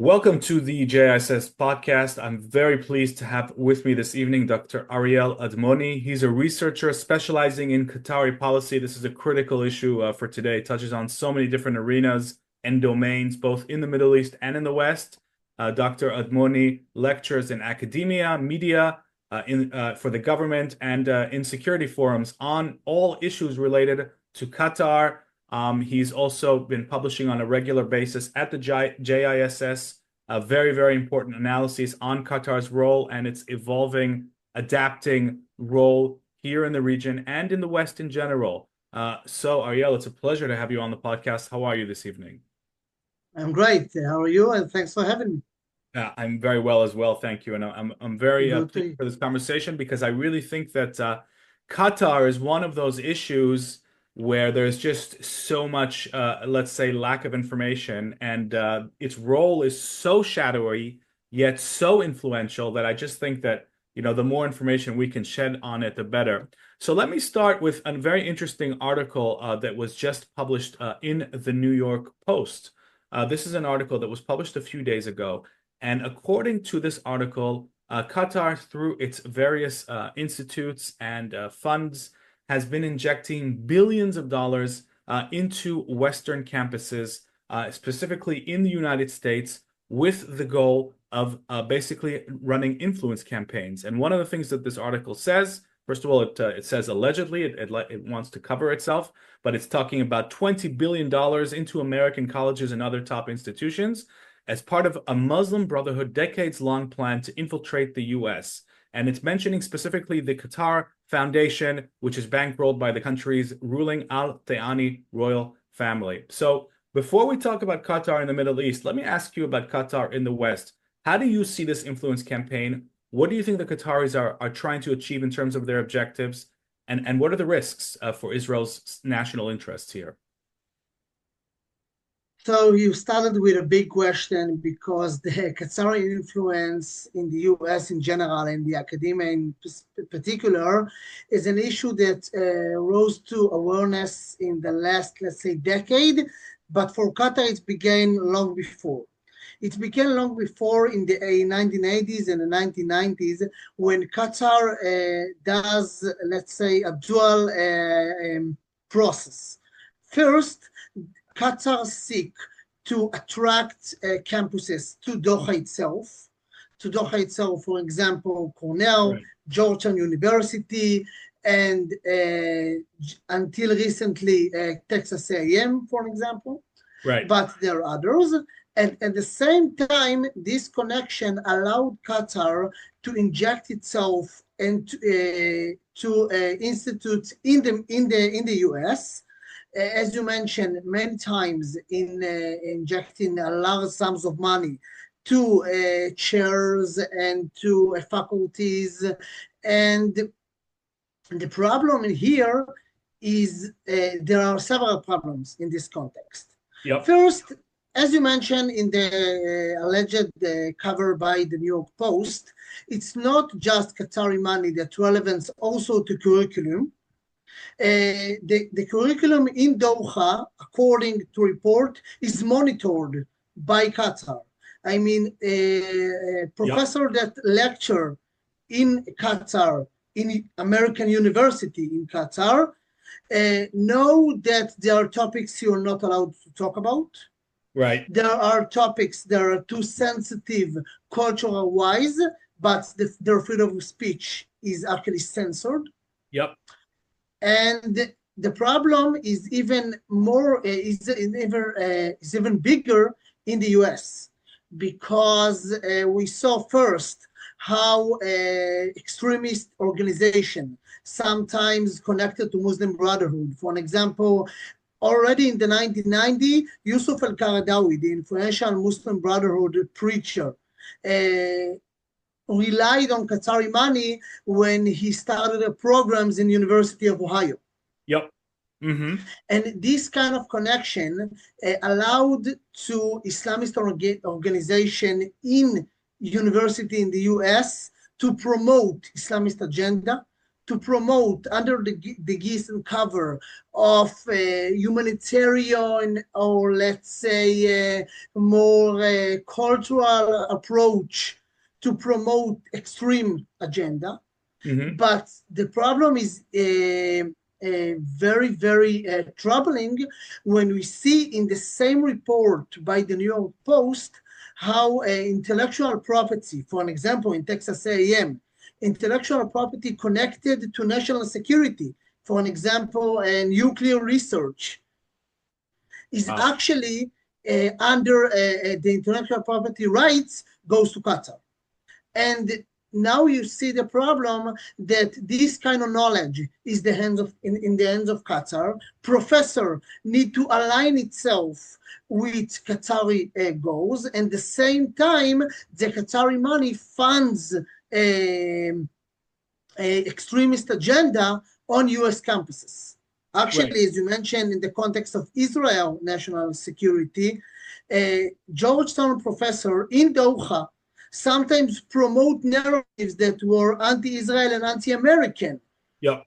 Welcome to the JISS podcast. I'm very pleased to have with me this evening Dr. Ariel Admoni. He's a researcher specializing in Qatari policy. This is a critical issue for today. It touches on so many different arenas and domains, both in the Middle East and in the West. Dr. Admoni lectures in academia, media, for the government, and in security forums on all issues related to Qatar. He's also been publishing on a regular basis at the JISS, very, very important analyses on Qatar's role and its evolving, adapting role here in the region and in the West in general. So, Ariel, it's a pleasure to have you on the podcast. How are you this evening? I'm great. How are you? And thanks for having me. I'm very well as well, thank you. And I'm very Good to pleased for this conversation because I really think that Qatar is one of those issues where there's just so much, let's say, lack of information, and its role is so shadowy yet so influential that I just think that the more information we can shed on it, the better. So let me start with a very interesting article that was just published in the New York Post. This is an article that was published a few days ago. And according to this article, Qatar, through its various institutes and funds, has been injecting billions of dollars into Western campuses, specifically in the United States, with the goal of basically running influence campaigns. And one of the things that this article says, first of all, it says allegedly, it wants to cover itself, but it's talking about $20 billion into American colleges and other top institutions as part of a Muslim Brotherhood decades-long plan to infiltrate the U.S. And it's mentioning specifically the Qatar Foundation, which is bankrolled by the country's ruling Al Thani royal family. So before we talk about Qatar in the Middle East, let me ask you about Qatar in the West. How do you see this influence campaign? What do you think the Qataris are trying to achieve in terms of their objectives? And what are the risks for Israel's national interests here? So you started with a big question because the Qatari influence in the US in general and the academia in particular is an issue that rose to awareness in the last, let's say, decade. But for Qatar, it began long before. It began long before in the 1980s and the 1990s when Qatar does, let's say, a dual process. First, Qatar seek to attract campuses to Doha itself. To Doha itself, for example, Cornell, right, Georgetown University, and until recently, Texas A&M, for example. Right. But there are others. And at the same time, this connection allowed Qatar to inject itself into to institutes in the US. As you mentioned many times, in injecting large sums of money to chairs and to faculties. And the problem here is there are several problems in this context. Yep. First, as you mentioned in the alleged cover by the New York Post, it's not just Qatari money that's relevant also to curriculum. The curriculum in Doha, according to report, is monitored by Qatar. I mean, a professor that lecture in Qatar, in American University in Qatar, know that there are topics you are not allowed to talk about. Right. There are topics that are too sensitive cultural-wise, but their freedom of speech is actually censored. Yep. And the problem is even more, is even bigger in the US, because we saw first how extremist organization, sometimes connected to Muslim Brotherhood. For an example, already in the 1990s, Yusuf al-Qaradawi, the influential Muslim Brotherhood preacher, relied on Qatari money when he started programs in University of Ohio. Yep. Mm-hmm. And this kind of connection allowed to Islamist organization in university in the US to promote Islamist agenda, to promote under the GISS and cover of humanitarian, or let's say more cultural approach to promote extreme agenda. Hmm. But the problem is very, very troubling when we see in the same report by the New York Post how intellectual property, for an example, in Texas A&M, intellectual property connected to national security, for an example, nuclear research, is Wow. actually under the intellectual property rights goes to Qatar. And now you see the problem that this kind of knowledge is in the hands of Qatar. Professor need to align itself with Qatari goals, and at the same time, the Qatari money funds extremist agenda on US campuses. Right. Actually, as you mentioned, in the context of Israel national security, a Georgetown professor in Doha sometimes promote narratives that were anti-Israel and anti-American Yeah.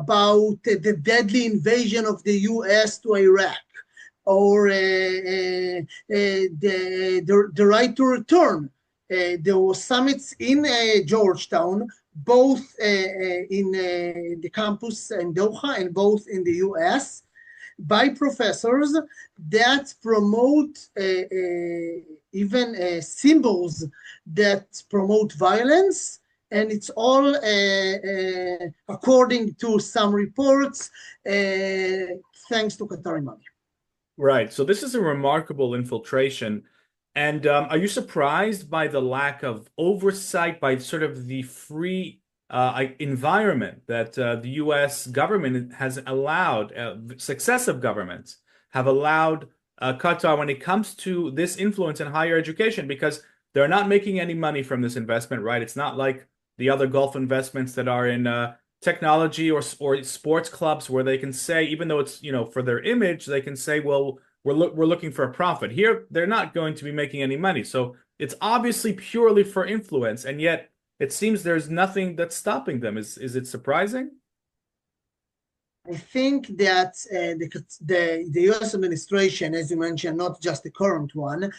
about the deadly invasion of the US to Iraq, or the right to return. There were summits in Georgetown, both in the campus in Doha and both in the US, by professors that promote even symbols that promote violence. And it's all, according to some reports, thanks to Qatari money. Right. So this is a remarkable infiltration. And are you surprised by the lack of oversight, by sort of the free environment that the US government has allowed, successive governments have allowed Qatar when it comes to this influence in higher education? Because they're not making any money from this investment, right? It's not like the other Gulf investments that are in technology or sports clubs where they can say, even though it's, for their image, they can say, well, we're looking for a profit. Here, they're not going to be making any money. So it's obviously purely for influence, and yet it seems there's nothing that's stopping them. Is it surprising? I think that the US administration, as you mentioned, not just the current one,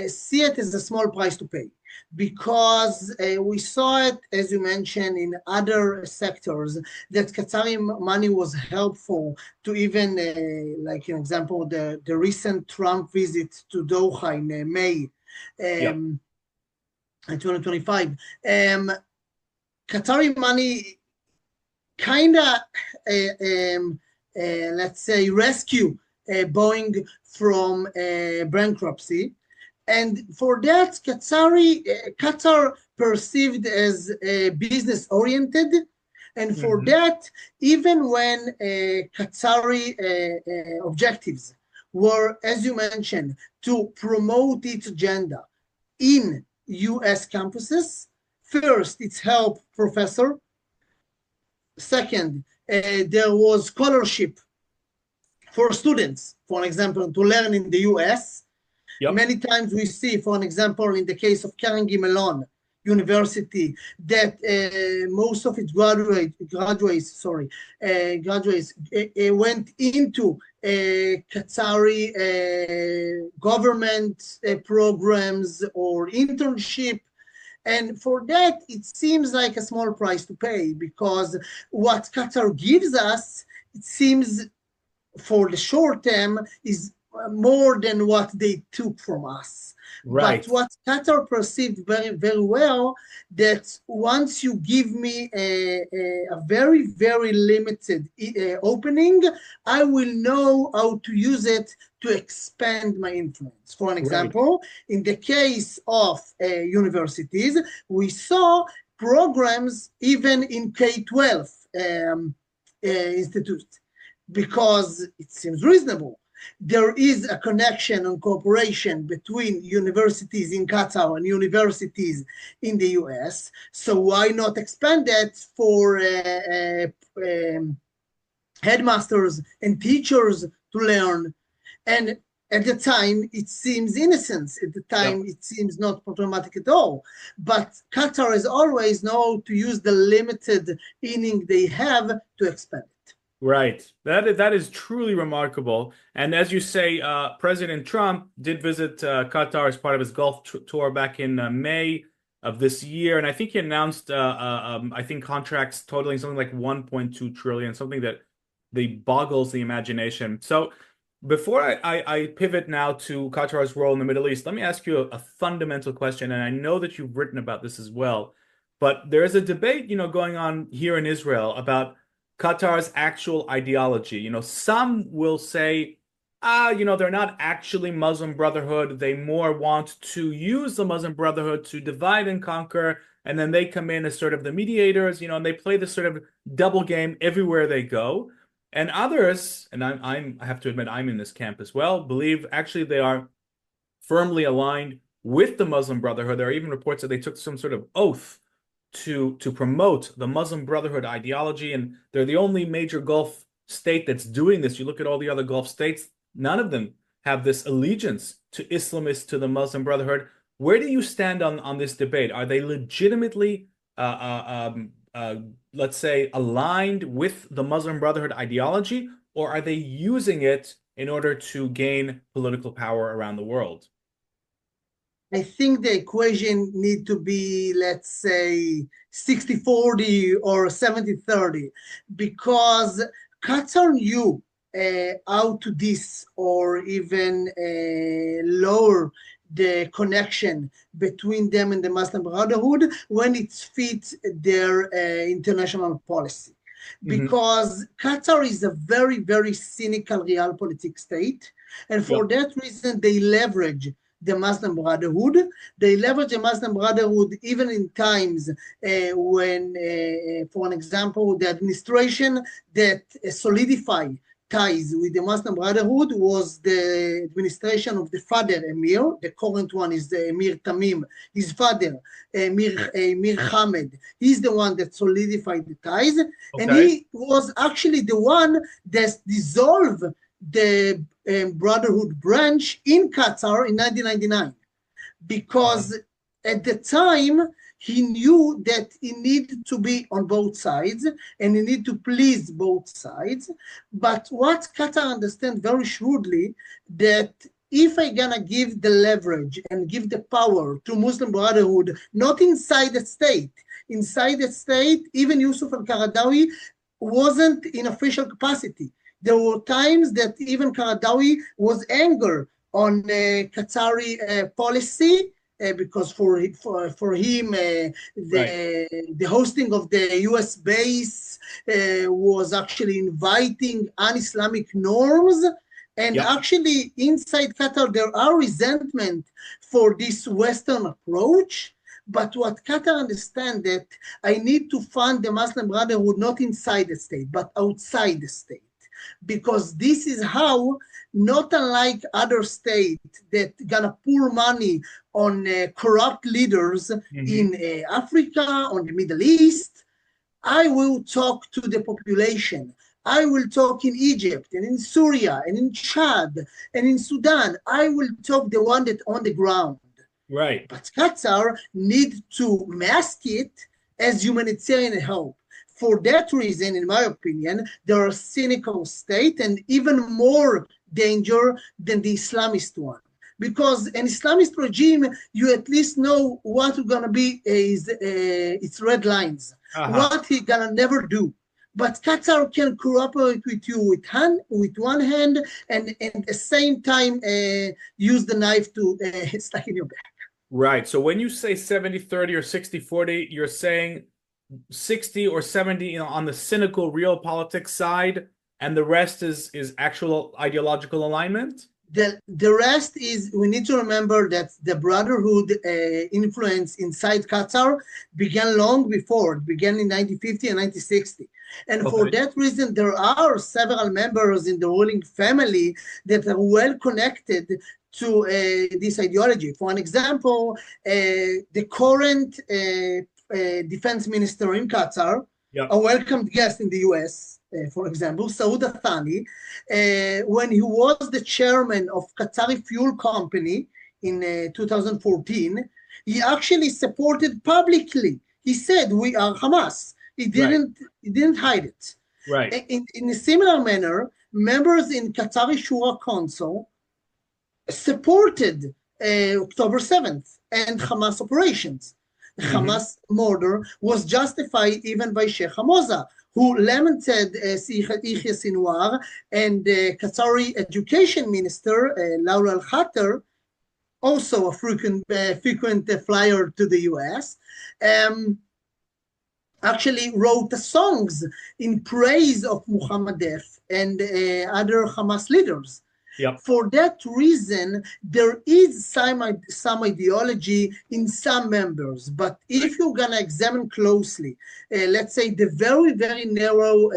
see it as a small price to pay, because we saw it, as you mentioned, in other sectors, that Qatari money was helpful to even, like an example, the recent Trump visit to Doha in May Yeah. 2025. Qatari money kind of, let's say, rescue Boeing from bankruptcy. And for that, Qatar perceived as business oriented. And for Hmm. that, even when Qatari objectives were, as you mentioned, to promote its agenda in US campuses, first, it's help professor. Second, there was scholarship for students, for an example, to learn in the US. Yep. Many times we see, for an example, in the case of Carnegie Mellon University, that most of its graduates went into Qatari government programs or internship. And for that, it seems like a small price to pay, because what Qatar gives us, it seems for the short term, is more than what they took from us. But Right. what Qatar perceived very, very well, that once you give me a very, very limited opening, I will know how to use it to expand my influence. For an Right. example, in the case of universities, we saw programs even in K-12 institute, because it seems reasonable. There is a connection and cooperation between universities in Qatar and universities in the US. So why not expand that for headmasters and teachers to learn? And At the time, it seems innocent. At the Yep. time, it seems not problematic at all. But Qatar has always known to use the limited inning they have to expand it. Right. That is truly remarkable. And as you say, President Trump did visit Qatar as part of his Gulf tour back in May of this year, and I think he announced, I think contracts totaling something like 1.2 trillion, something that boggles the imagination. So before I pivot now to Qatar's role in the Middle East, let me ask you a fundamental question, and I know that you've written about this as well, but there is a debate, going on here in Israel about Qatar's actual ideology. Some will say, they're not actually Muslim Brotherhood. They more want to use the Muslim Brotherhood to divide and conquer, and then they come in as sort of the mediators, and they play this sort of double game everywhere they go. And others, and I have to admit I'm in this camp as well, believe actually they are firmly aligned with the Muslim Brotherhood. There are even reports that they took some sort of oath to promote the Muslim Brotherhood ideology, and they're the only major Gulf state that's doing this. You look at all the other Gulf states, none of them have this allegiance to Islamists, to the Muslim Brotherhood. Where do you stand on this debate? Are they legitimately let's say, aligned with the Muslim Brotherhood ideology, or are they using it in order to gain political power around the world? I think the equation need to be, let's say, 60-40 or 70-30, because Qatar knew how to this or even lower the connection between them and the Muslim Brotherhood when it fits their international policy. Because Qatar is a very, very cynical realpolitik state. And for that reason, they leverage the Muslim Brotherhood. They leverage the Muslim Brotherhood even in times when, for an example, the administration that solidified ties with the Muslim Brotherhood was the administration of the father Emir. The current one is the Emir Tamim. His father, Emir Hamed, he's the one that solidified the ties. And he was actually the one that dissolved the Brotherhood branch in Qatar in 1999. Because at the time, he knew that he needed to be on both sides and he needed to please both sides. But what Qatar understands very shrewdly, that if I'm gonna give the leverage and give the power to Muslim Brotherhood, not inside the state, even Yusuf al-Qaradawi wasn't in official capacity. There were times that even Qaradawi was angry on Qatari policy, because for him, the hosting of the US base was actually inviting un-Islamic norms. And actually inside Qatar, there are resentment for this Western approach. But what Qatar understands that I need to fund the Muslim Brotherhood not inside the state, but outside the state. Because this is how, not unlike other states that gonna pour money on corrupt leaders in Africa, on the Middle East, I will talk to the population. I will talk in Egypt and in Syria and in Chad and in Sudan. I will talk the one that on the ground. Right. But Qatar need to mask it as humanitarian help. For that reason, in my opinion, they are a cynical state and even more danger than the Islamist one. Because an Islamist regime, you at least know what is going to be its red lines, what he's going to never do. But Qatar can cooperate with you with one hand and at the same time use the knife to stick in your back. Right. So when you say 70-30 or 60-40, you're saying 60 or 70 on the cynical realpolitik side, and the rest is actual ideological alignment? The rest is, we need to remember that the Brotherhood influence inside Qatar began long before. It began in 1950 and 1960. And for that reason, there are several members in the ruling family that are well connected to this ideology. For an example, the current defense minister in Qatar, a welcomed guest in the US, for example, Saud Athani, when he was the chairman of Qatari Fuel Company in 2014, he actually supported publicly. He said, "We are Hamas." Right. He didn't hide it. Right. In a similar manner, members in Qatari Shura Council supported October 7th and Hamas operations. The Hamas murder was justified even by Sheikh Hamoza, who lamented Yahya Sinwar and Qatari education minister Laura Al-Khater, also a frequent flyer to the US, actually wrote songs in praise of Muhammad Def and other Hamas leaders. Yep. For that reason, there is some ideology in some members. But if you're going to examine closely, let's say the very, very narrow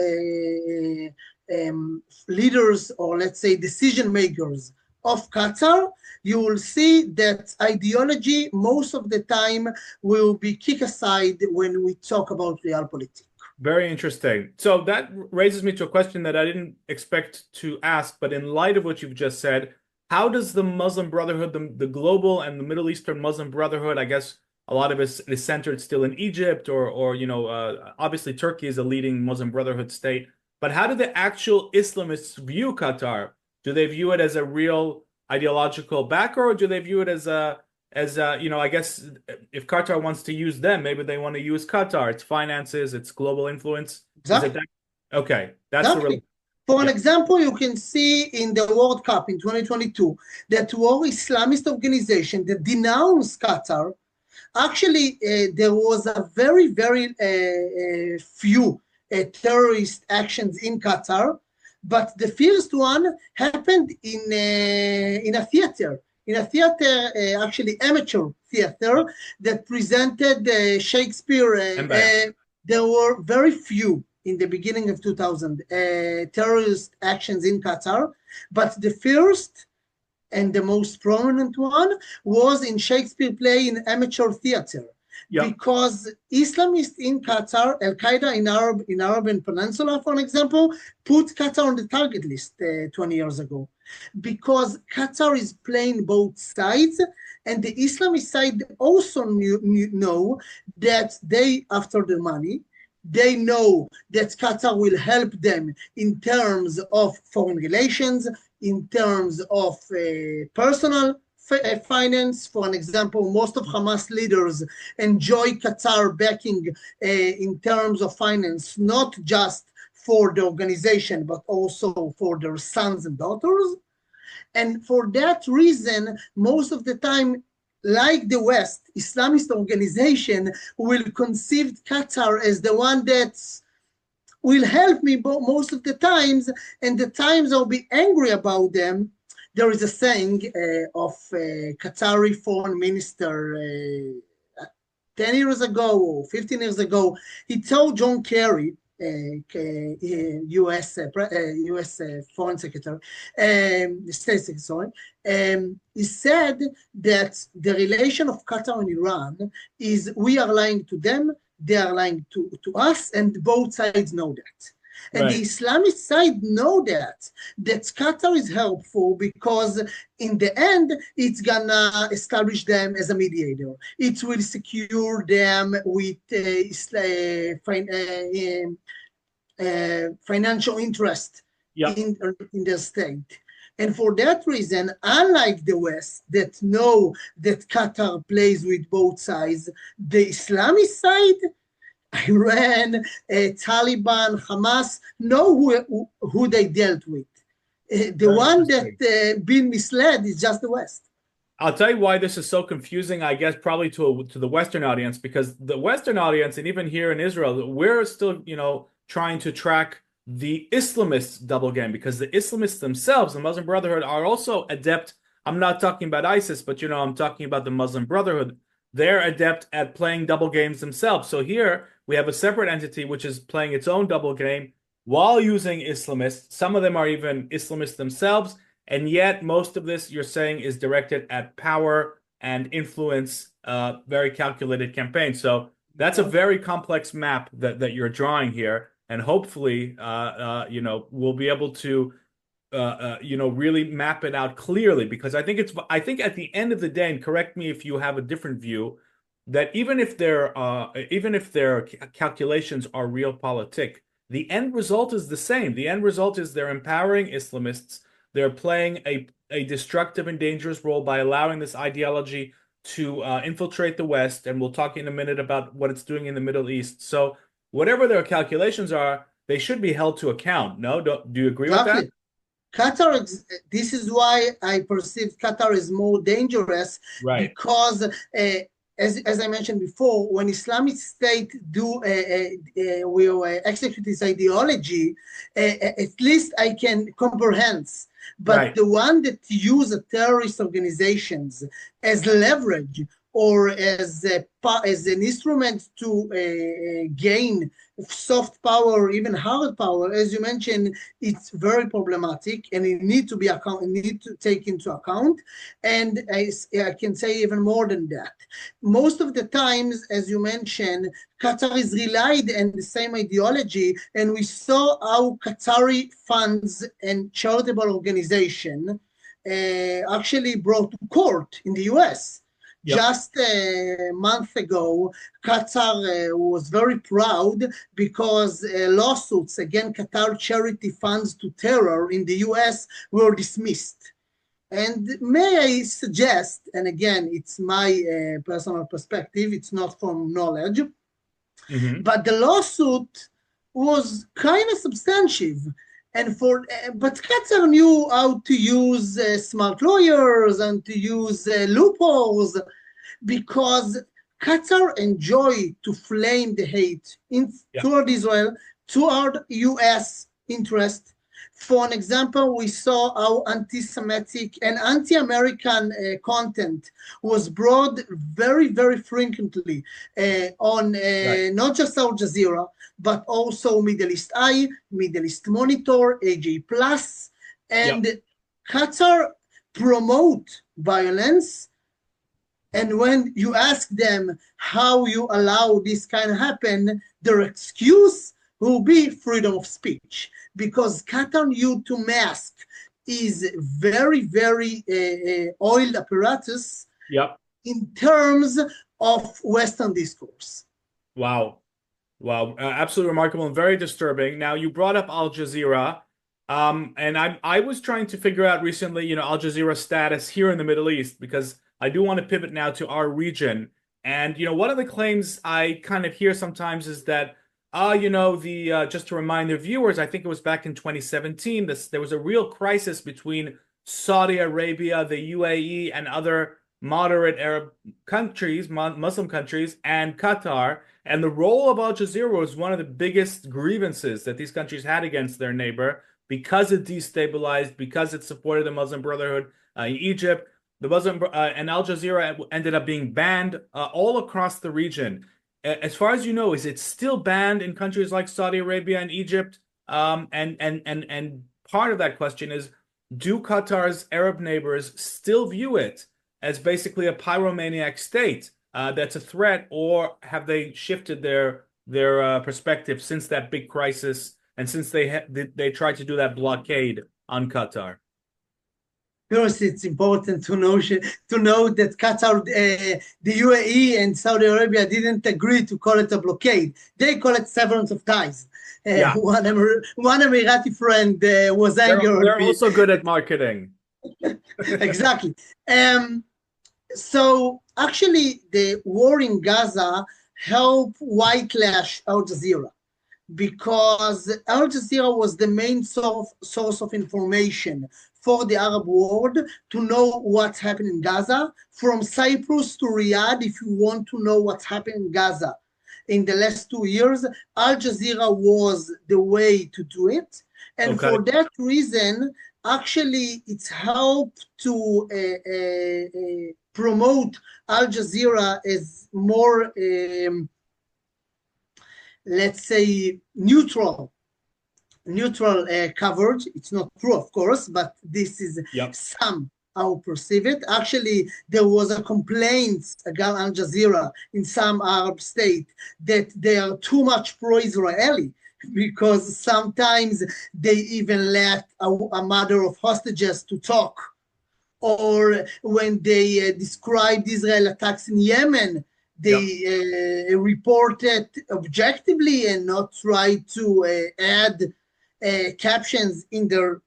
leaders, or let's say decision makers of Qatar, you will see that ideology most of the time will be kicked aside when we talk about realpolitik. Very interesting. So that raises me to a question that I didn't expect to ask, but in light of what you've just said, how does the Muslim Brotherhood, the global and the Middle Eastern Muslim Brotherhood, I guess a lot of it is centered still in Egypt, or you know, obviously Turkey is a leading Muslim Brotherhood state, but how do the actual Islamists view Qatar? Do they view it as a real ideological backer, or do they view it as you know, I guess if Qatar wants to use them, maybe they want to use Qatar, its finances, its global influence. Exactly. Is it that? Okay, that's exactly. For an example, you can see in the World Cup in 2022 that war Islamist organization that denounced Qatar. Actually, there was a very, very few terrorist actions in Qatar, but the first one happened in a theater. In a theater, actually amateur theater, that presented Shakespeare. There were very few in the beginning of 2000 terrorist actions in Qatar, but the first and the most prominent one was in Shakespeare play in amateur theater. Yep. Because Islamists in Qatar, Al-Qaeda in Arabian Peninsula, for example, put Qatar on the target list 20 years ago. Because Qatar is playing both sides, and the Islamist side also know that they after the money. They know that Qatar will help them in terms of foreign relations, in terms of personal finance. For an example, most of Hamas leaders enjoy Qatar backing in terms of finance, not just for the organization, but also for their sons and daughters. And for that reason, most of the time, like the West, Islamist organization will conceive Qatar as the one that will help me most of the times, and the times I'll be angry about them. There is a saying of Qatari foreign minister 10 years ago or 15 years ago. He told John Kerry, U.S. Foreign Secretary, State Secretary, he said that the relation of Qatar and Iran is we are lying to them, they are lying to us, and both sides know that. And the Islamist side know that Qatar is helpful because in the end, it's gonna establish them as a mediator. It will secure them with financial interest in their state. And for that reason, unlike the West that know that Qatar plays with both sides, the Islamist side, Iran, Taliban, Hamas, know who they dealt with. The one that been misled is just the West. I'll tell you why this is so confusing, I guess, probably to the Western audience, because the Western audience, and even here in Israel, we're still, you know, trying to track the Islamists' double game, because the Islamists themselves, the Muslim Brotherhood, are also adept. I'm not talking about ISIS, but, you know, I'm talking about the Muslim Brotherhood. They're adept at playing double games themselves. So here we have a separate entity which is playing its own double game while using Islamists. Some of them are even Islamists themselves. And yet most of this, you're saying, is directed at power and influence, very calculated campaign. So that's a very complex map that you're drawing here. and hopefully, we'll be able to really map it out clearly because I think at the end of the day, and correct me if you have a different view, that even if their calculations are realpolitik, the end result is the same. The end result is they're empowering Islamists. They're playing a destructive and dangerous role by allowing this ideology to infiltrate the West, and we'll talk in a minute about what it's doing in the Middle East. So whatever their calculations are, they should be held to account. No, do you agree with that? Exactly. Qatar, this is why I perceive Qatar is more dangerous Right. because, as I mentioned before, when Islamic State will execute this ideology, at least I can comprehend. But Right. the one that use terrorist organizations as leverage or as an instrument to gain soft power or even hard power, as you mentioned, it's very problematic, and it need to take into account. And I can say even more than that. Most of the times, as you mentioned, Qatar is relied on the same ideology, and we saw how Qatari funds and charitable organization actually brought to court in the US. Yep. Just a month ago, Qatar was very proud because lawsuits against Qatar charity funds to terror in the US were dismissed. And may I suggest, and again, it's my personal perspective, it's not from knowledge, but the lawsuit was kind of substantive. But Qatar knew how to use smart lawyers and to use loopholes because Qatar enjoy to flame the hate toward Israel, toward U.S. interest. For an example, we saw how anti-Semitic and anti-American content was brought very, very frequently on not just Al Jazeera, but also Middle East Eye, Middle East Monitor, AJ Plus, and Qatar promote violence. And when you ask them how you allow this kind of happen, their excuse will be freedom of speech, because Qatar knew to mask is very, very oiled apparatus in terms of Western discourse. Wow. Wow. Absolutely remarkable and very disturbing. Now, you brought up Al Jazeera, and I was trying to figure out recently, Al Jazeera's status here in the Middle East, because I do want to pivot now to our region. And, one of the claims I kind of hear sometimes is that, just to remind the viewers, I think it was back in 2017, there was a real crisis between Saudi Arabia, the UAE, and other moderate Arab countries, Muslim countries, and Qatar. And the role of Al Jazeera was one of the biggest grievances that these countries had against their neighbor because it destabilized, because it supported the Muslim Brotherhood in Egypt. The Muslim and Al Jazeera ended up being banned all across the region. As far as you know, is it still banned in countries like Saudi Arabia and Egypt? And part of that question is, do Qatar's Arab neighbors still view it as basically a pyromaniac state that's a threat, or have they shifted their perspective since that big crisis and since they tried to do that blockade on Qatar? First, it's important to know that Qatar, the UAE and Saudi Arabia didn't agree to call it a blockade. They call it severance of ties. One Emirati friend was angry. They're also good at marketing. Exactly. So actually, the war in Gaza helped whitelash Al Jazeera, because Al Jazeera was the main source of information for the Arab world to know what's happening in Gaza, from Cyprus to Riyadh. If you want to know what's happening in Gaza in the last 2 years, Al Jazeera was the way to do it. And for that reason, actually, it's helped to promote Al Jazeera as more, let's say, neutral coverage. It's not true, of course, but this is somehow perceive it. Actually, there was a complaint against Al Jazeera in some Arab state that they are too much pro-Israeli, because sometimes they even let a mother of hostages to talk. Or when they described Israel attacks in Yemen, Yep. they reported objectively and not try to add captions in their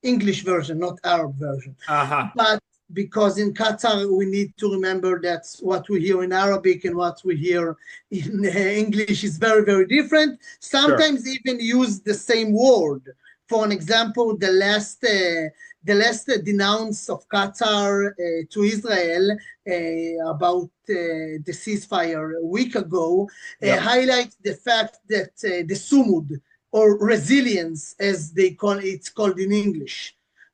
English version, not Arab version. Uh-huh. But because in Qatar, we need to remember that what we hear in Arabic and what we hear in English is very, very different. Sure. Sometimes even use the same word. For an example, the last denounce of Qatar to Israel about the ceasefire a week ago Yep. highlights the fact that the sumud, or resilience as they call it, it's called in English,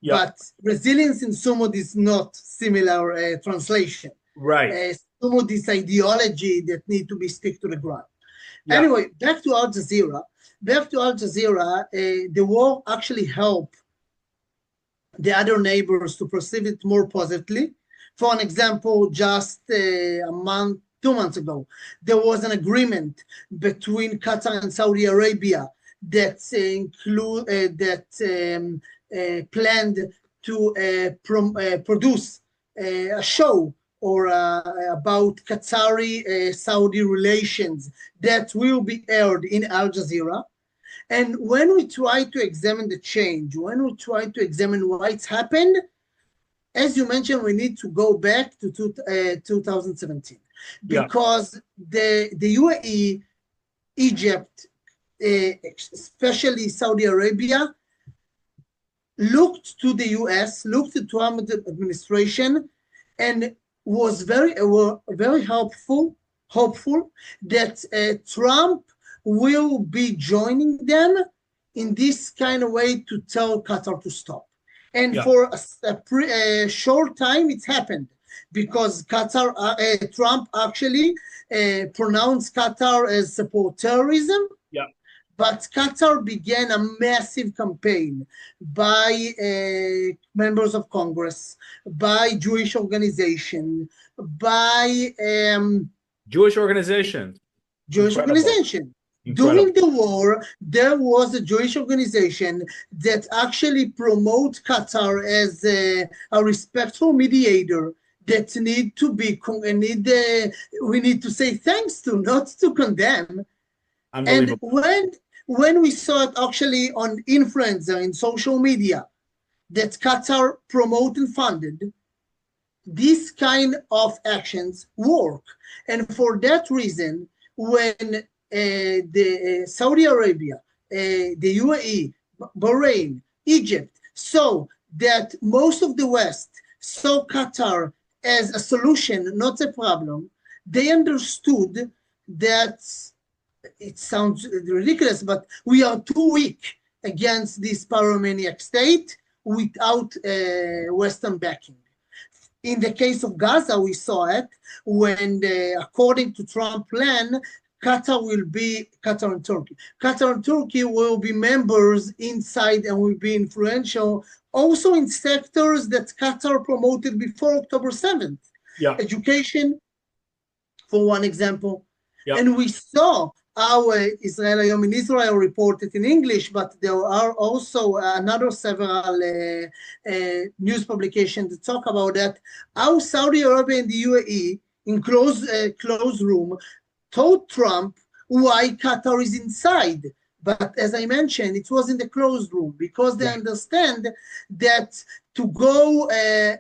Yep. but resilience in Sumud is not similar translation. Right. Sumud is ideology that need to be stick to the ground. Yeah. Anyway, back to Al Jazeera. The war actually helped the other neighbors to perceive it more positively. For an example, just a month, 2 months ago, there was an agreement between Qatar and Saudi Arabia that planned to produce a show or about Qatari Saudi relations that will be aired in Al Jazeera. And when we try to examine the change, when we try to examine why it's happened, as you mentioned, we need to go back to 2017 Yeah. because the UAE, Egypt, especially Saudi Arabia, looked to the US, looked to Trump administration, and was very hopeful that Trump will be joining them in this kind of way to tell Qatar to stop. And Yeah. for a short time, it's happened because Trump actually pronounced Qatar as support terrorism, Yeah. but Qatar began a massive campaign by members of Congress, by Jewish organization, by Jewish organizations. Jewish Incredible. organization. During Incredible. the war, there was a Jewish organization that actually promote Qatar as a respectful mediator that we need to say thanks to, not to condemn. And Unbelievable. when we saw it actually on influencer in social media that Qatar promoted and funded, these kind of actions work. And for that reason, when the Saudi Arabia, the UAE, Bahrain, Egypt saw that most of the West saw Qatar as a solution, not a problem, they understood that it sounds ridiculous, but we are too weak against this pyromaniac state without Western backing. In the case of Gaza, we saw it when, according to Trump plan, Qatar and Turkey. Qatar and Turkey will be members inside and will be influential also in sectors that Qatar promoted before October 7th. Yeah. Education, for one example. Yeah. And we saw how Israel Hayom in Israel reported in English, but there are also another several news publications that talk about that, how Saudi Arabia and the UAE in closed room told Trump why Qatar is inside. But as I mentioned, it was in the closed room because they understand that to go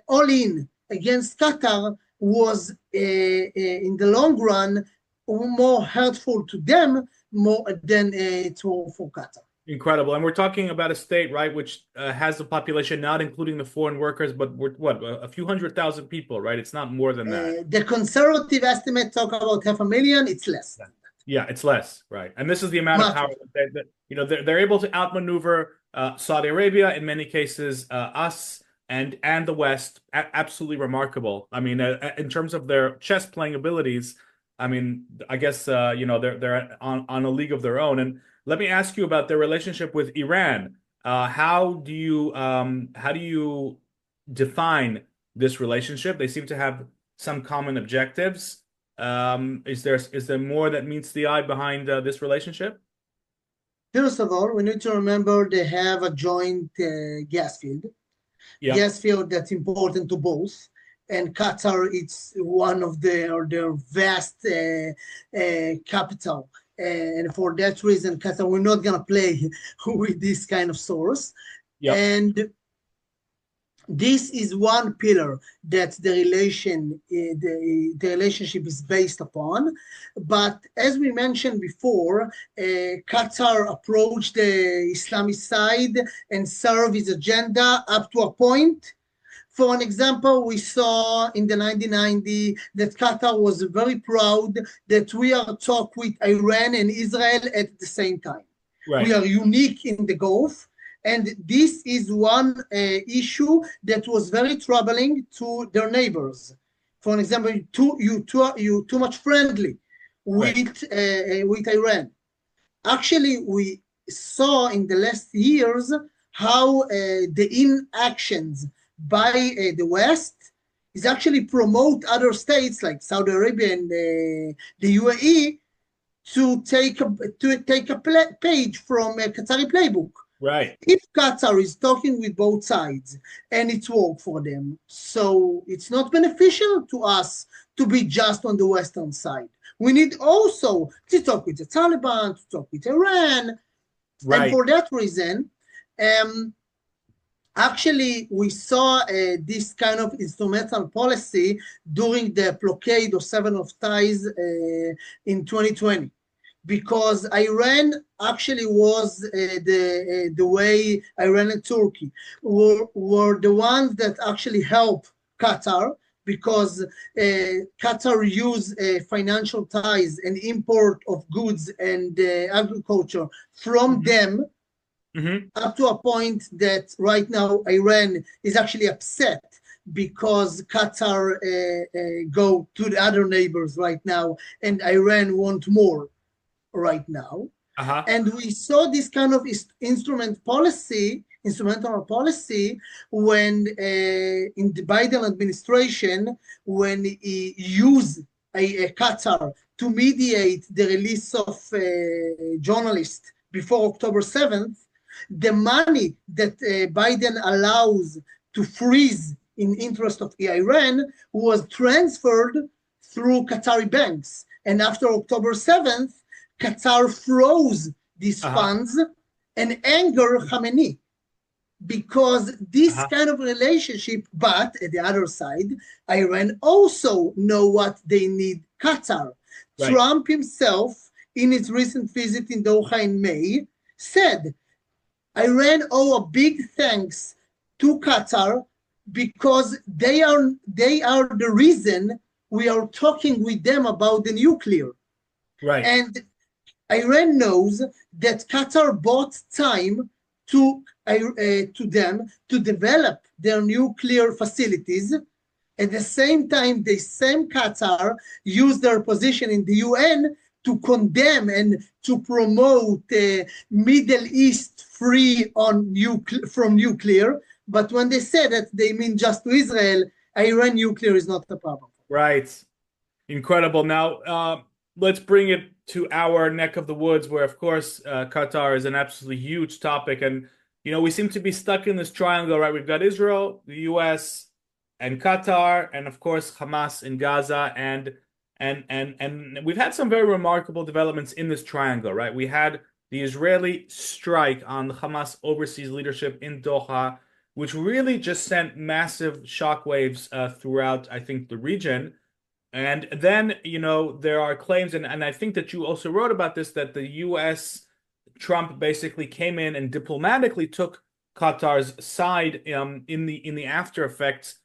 all in against Qatar was in the long run more hurtful to them more than for Qatar. Incredible. And we're talking about a state, right, which has a population, not including the foreign workers, but what, a few 100,000 people, right? It's not more than that. The conservative estimate talk about 500,000. It's less. Yeah, it's less, right? And this is the amount of power that they're able to outmaneuver Saudi Arabia, in many cases, us and the West. Absolutely remarkable. I mean, in terms of their chess playing abilities, I mean, I guess they're on a league of their own. And let me ask you about their relationship with Iran. How do you define this relationship? They seem to have some common objectives. Is there more that meets the eye behind this relationship? First of all, we need to remember they have a joint gas field. Yep. Gas field that's important to both. And Qatar, it's one of their vast capital. And for that reason, Qatar, we're not going to play with this kind of source. Yep. And this is one pillar that the relationship is based upon. But as we mentioned before, Qatar approached the Islamic side and served his agenda up to a point. For an example, we saw in the 1990 that Qatar was very proud that we are talking with Iran and Israel at the same time. Right. We are unique in the Gulf. And this is one issue that was very troubling to their neighbors. For example, you too much friendly with Iran. Actually, we saw in the last years how the inactions by the West is actually promote other states like Saudi Arabia and the UAE to take a page from a Qatari playbook. Right. If Qatar is talking with both sides and it's work for them, so it's not beneficial to us to be just on the Western side. We need also to talk with the Taliban, to talk with Iran. Right. And for that reason, actually, we saw this kind of instrumental policy during the blockade of Seven of Ties in 2020. Because Iran actually was the way Iran and Turkey were the ones that actually helped Qatar, because Qatar used financial ties and import of goods and agriculture from them up to a point that right now Iran is actually upset because Qatar go to the other neighbors right now and Iran want more right now. And we saw this kind of instrumental policy when in the Biden administration, when he used a Qatar to mediate the release of journalists before October 7th, the money that Biden allows to freeze in interest of Iran was transferred through Qatari banks. And after October 7th, Qatar froze these funds and angered Khamenei, because this kind of relationship, but at the other side, Iran also know what they need Qatar. Right. Trump himself, in his recent visit in Doha in May, said, Iran owe a big thanks to Qatar because they are the reason we are talking with them about the nuclear. Right. And Iran knows that Qatar bought time to them to develop their nuclear facilities. At the same time, the same Qatar used their position in the UN to condemn and to promote Middle East free from nuclear. But when they say that, they mean just to Israel. Iran nuclear is not a problem. Right. Incredible. Now, let's bring it to our neck of the woods, where, of course, Qatar is an absolutely huge topic. And, you know, we seem to be stuck in this triangle, right? We've got Israel, the US, and Qatar, and, of course, Hamas in Gaza. And we've had some very remarkable developments in this triangle, right? We had the Israeli strike on the Hamas overseas leadership in Doha, which really just sent massive shockwaves throughout, I think, the region. And then, you know, there are claims, and I think that you also wrote about this, that the U.S., Trump basically came in and diplomatically took Qatar's side in the after effects,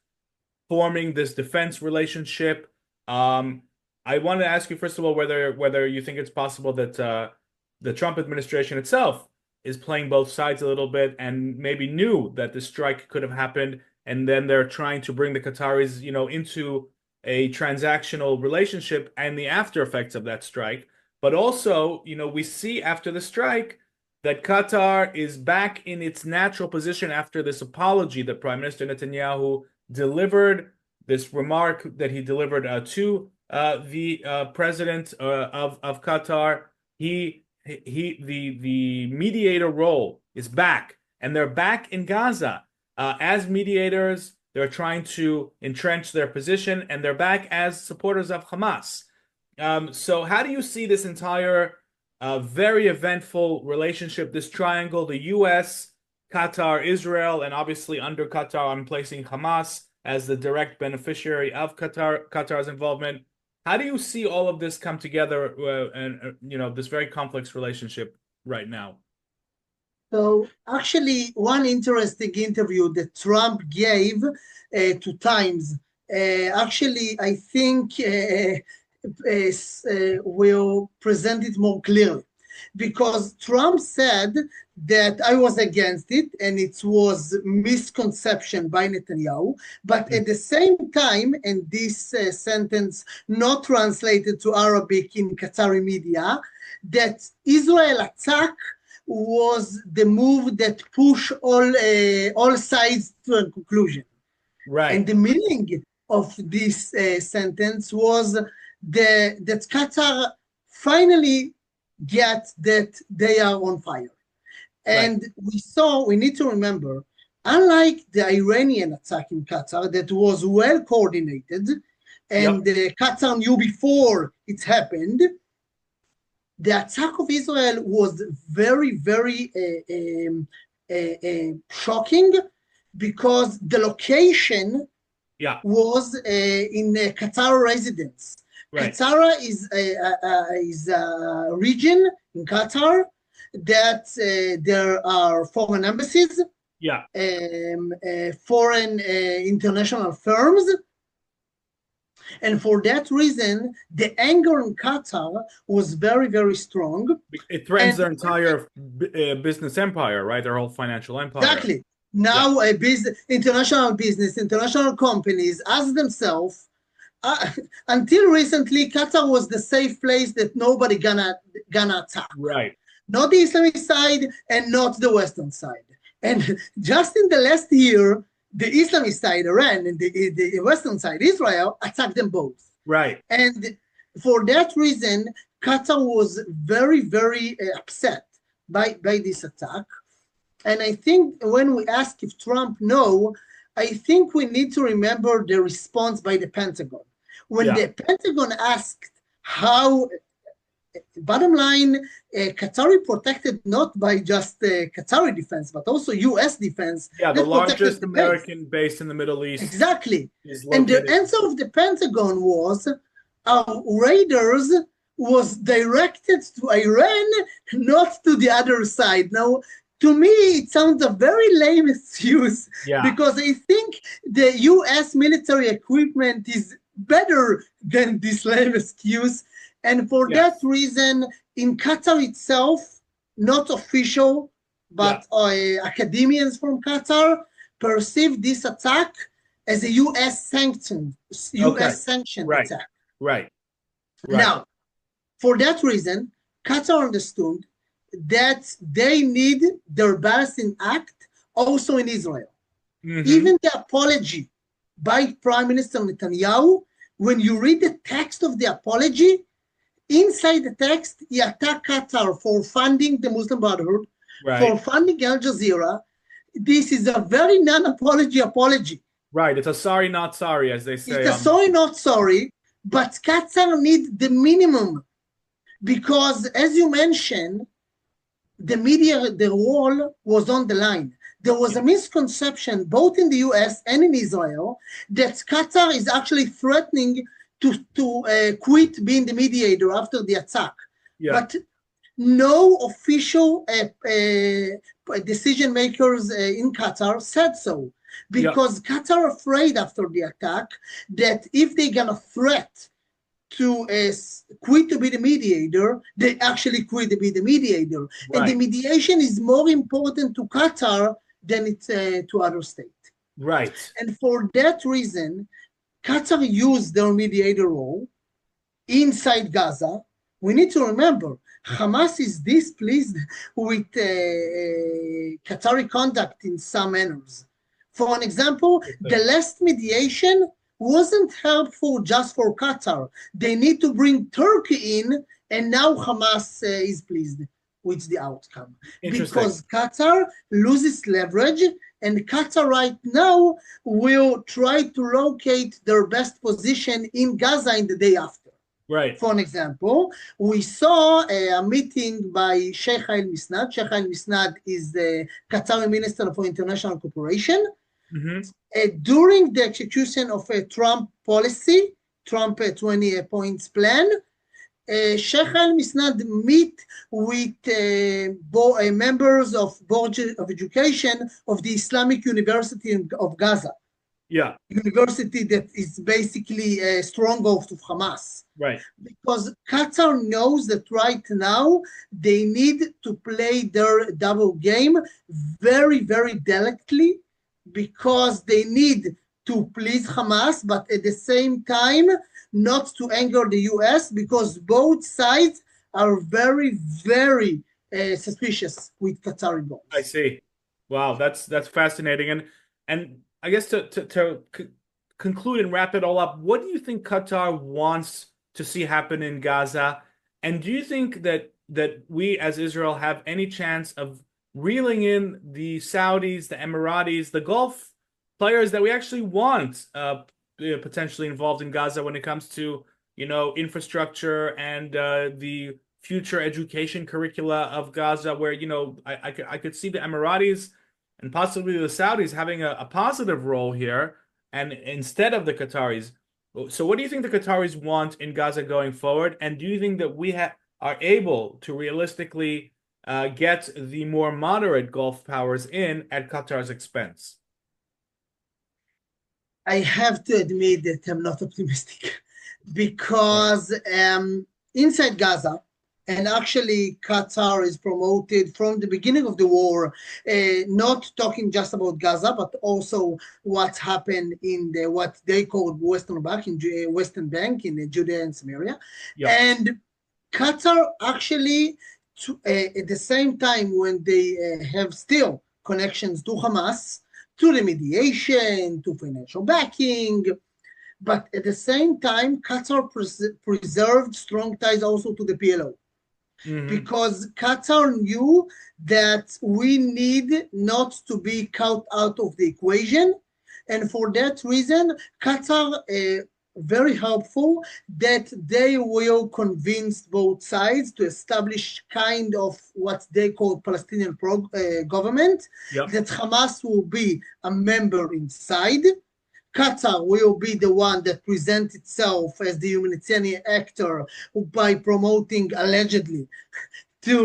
forming this defense relationship. I want to ask you, first of all, whether you think it's possible that the Trump administration itself is playing both sides a little bit and maybe knew that the strike could have happened, and then they're trying to bring the Qataris, you know, into a transactional relationship and the after effects of that strike. But also, you know, we see after the strike that Qatar is back in its natural position after this apology that Prime Minister Netanyahu delivered, this remark that he delivered to the president of Qatar. He the mediator role is back, and they're back in Gaza as mediators. They're trying to entrench their position, and they're back as supporters of Hamas. So how do you see this entire very eventful relationship, this triangle, the U.S., Qatar, Israel, and obviously under Qatar, I'm placing Hamas as the direct beneficiary of Qatar's involvement. How do you see all of this come together and this very complex relationship right now? So actually, one interesting interview that Trump gave to Times, actually, I think will present it more clearly. Because Trump said that I was against it and it was misconception by Netanyahu, but at the same time, and this sentence not translated to Arabic in Qatari media, that Israel attack was the move that pushed all sides to a conclusion. Right. And the meaning of this sentence was that Qatar finally get that they are on fire. And we need to remember, unlike the Iranian attack in Qatar that was well coordinated, and Qatar knew before it happened, the attack of Israel was very, very shocking because the location was in a Qatar residence. Right. Qatar is a region in Qatar that there are foreign embassies, foreign international firms, and for that reason, the anger in Qatar was very, very strong. It threatens their entire business empire, right? Their whole financial empire. Exactly. Now, international business, international companies, as themselves. Until recently, Qatar was the safe place that nobody gonna attack. Right. Not the Islamic side and not the Western side. And just in the last year, the Islamic side, Iran, and the Western side, Israel, attacked them both. Right. And for that reason, Qatar was very, very upset by this attack. And I think when we ask if Trump knows, I think we need to remember the response by the Pentagon. When the Pentagon asked how, bottom line, Qatari protected not by just Qatari defense, but also U.S. defense. Yeah, the largest American base in the Middle East. Exactly. And the answer of the Pentagon was, our raiders was directed to Iran, not to the other side. Now, to me, it sounds a very lame excuse because I think the U.S. military equipment is better than this lame excuse. And for that reason, in Qatar itself, not official, but academians from Qatar perceive this attack as a U.S. sanctioned attack. Right. Now, for that reason, Qatar understood that they need their balancing act also in Israel. Even the apology by Prime Minister Netanyahu, when you read the text of the apology, inside the text, he attacked Qatar for funding the Muslim Brotherhood, for funding Al Jazeera. This is a very non-apology apology. Right, it's a sorry, not sorry, as they say. It's a sorry, not sorry, but Qatar needs the minimum because, as you mentioned, the media, the role was on the line. There was a misconception, both in the US and in Israel, that Qatar is actually threatening to quit being the mediator after the attack. But no official decision makers in Qatar said so, because Qatar are afraid after the attack that if they're gonna threat to quit to be the mediator, they actually quit to be the mediator. And the mediation is more important to Qatar than it's to other states. Right. And for that reason, Qatar used their mediator role inside Gaza. We need to remember, Hamas is displeased with Qatari conduct in some manners. For an example, the last mediation wasn't helpful just for Qatar. They need to bring Turkey in, and now Hamas is pleased. with the outcome Interesting. because Qatar loses leverage, and Qatar right now will try to locate their best position in Gaza in the day after. Right. For an example, we saw a meeting by Sheikh Al Misnad. Sheikh Al Misnad is the Qatari Minister for International Cooperation. Hmm. During the execution of a Trump policy, Trump 20 points plan, Sheikh Al Misnad meet with members of Board of Education of the Islamic University of Gaza, Yeah. university that is basically a stronghold of Hamas. Right. Because Qatar knows that right now they need to play their double game very, very delicately because they need to please Hamas, but at the same time, not to anger the US because both sides are very, very suspicious with Qatari I bombs. see. Wow, that's fascinating. And I guess to conclude and wrap it all up, what do you think Qatar wants to see happen in Gaza? And do you think that we as Israel have any chance of reeling in the Saudis, the Emiratis, the Gulf players that we actually want potentially involved in Gaza when it comes to, infrastructure and the future education curricula of Gaza, where, I could see the Emiratis and possibly the Saudis having a positive role here, and instead of the Qataris. So, what do you think the Qataris want in Gaza going forward? And do you think that we are able to realistically get the more moderate Gulf powers in at Qatar's expense? I have to admit that I'm not optimistic Right. because inside Gaza, and actually Qatar is promoted from the beginning of the war, not talking just about Gaza, but also what happened in what they called Western Bank in Judea and Samaria, Yep. and Qatar actually, at the same time when they have still connections to Hamas, to remediation, to financial backing. But at the same time, Qatar preserved strong ties also to the PLO Hmm. because Qatar knew that we need not to be cut out of the equation. And for that reason, Qatar very helpful that they will convince both sides to establish kind of what they call Palestinian government, Yep. that Hamas will be a member inside. Qatar will be the one that presents itself as the humanitarian actor by promoting allegedly to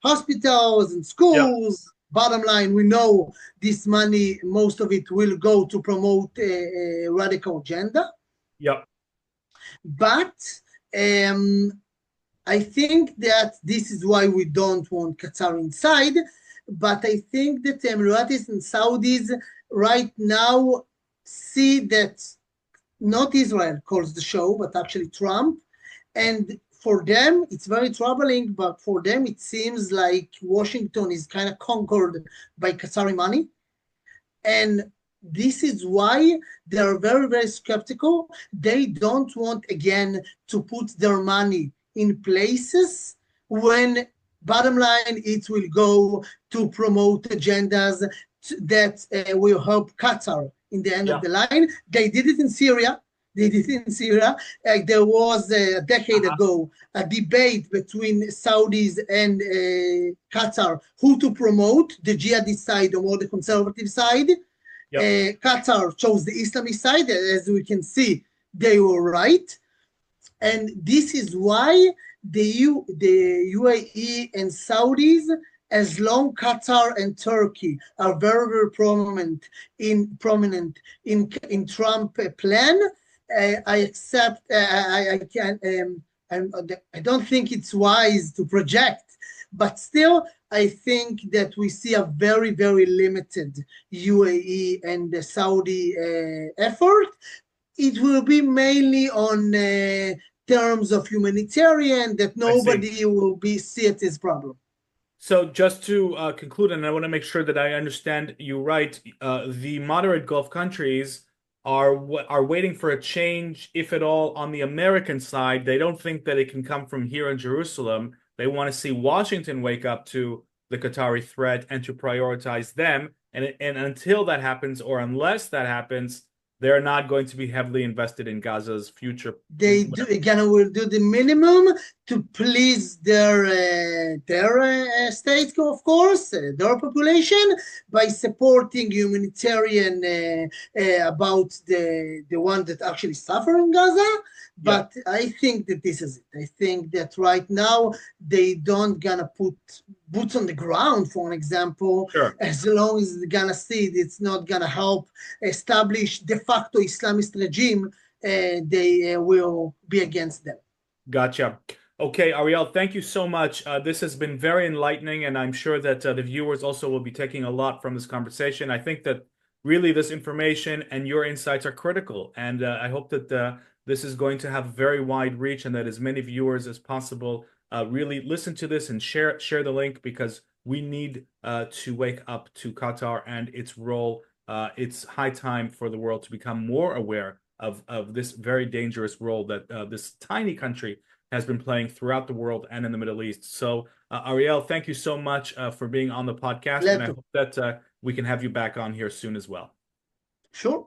hospitals and Yep. schools. Bottom line, we know this money, most of it will go to promote a radical agenda. Yep. But um, I think that this is why we don't want Qatar inside. But I think that the Emiratis and Saudis right now see that not Israel calls the show, but actually Trump. And for them, it's very troubling, but for them, it seems like Washington is kind of conquered by Qatari money. And this is why they're very, very skeptical. They don't want, again, to put their money in places when, bottom line, it will go to promote agendas that will help Qatar in the end of Yep. the line. They did it in Syria. They did it in Syria. There was a decade Uh-huh. ago a debate between Saudis and Qatar who to promote, the jihadist side or the conservative side. Yep. Qatar chose the Islamist side. As we can see, they were right. And this is why the UAE and Saudis, as long Qatar and Turkey are very, very prominent in Trump plan, I accept. I can. I don't think it's wise to project, but still, I think that we see a very, very limited UAE and the Saudi effort. It will be mainly on terms of humanitarian that I see. nobody will be see it as problem. So just to conclude, and I want to make sure that I understand you right, the moderate Gulf countries are waiting for a change, if at all, on the American side. They don't think that it can come from here in Jerusalem, They want to see Washington wake up to the Qatari threat and to prioritize them. And until that happens, or unless that happens, they're not going to be heavily invested in Gaza's future. They do again will do the minimum to please their state, of course, their population, by supporting humanitarian about the one that actually suffer in Gaza. Yeah, But I think that this is it. I think that right now they don't gonna put boots on the ground, for an example, sure. as long as they're gonna see it's not gonna help establish de facto Islamist regime. They will be against them. Gotcha. Okay, Ariel, thank you so much. This has been very enlightening, and I'm sure that the viewers also will be taking a lot from this conversation. I think that really this information and your insights are critical, and I hope that this is going to have very wide reach and that as many viewers as possible really listen to this and share the link, because we need to wake up to Qatar and its role. It's high time for the world to become more aware of this very dangerous role that this tiny country has been playing throughout the world and in the Middle East. So, Ariel, thank you so much for being on the podcast, and Glad I to. hope that we can have you back on here soon as well. Sure.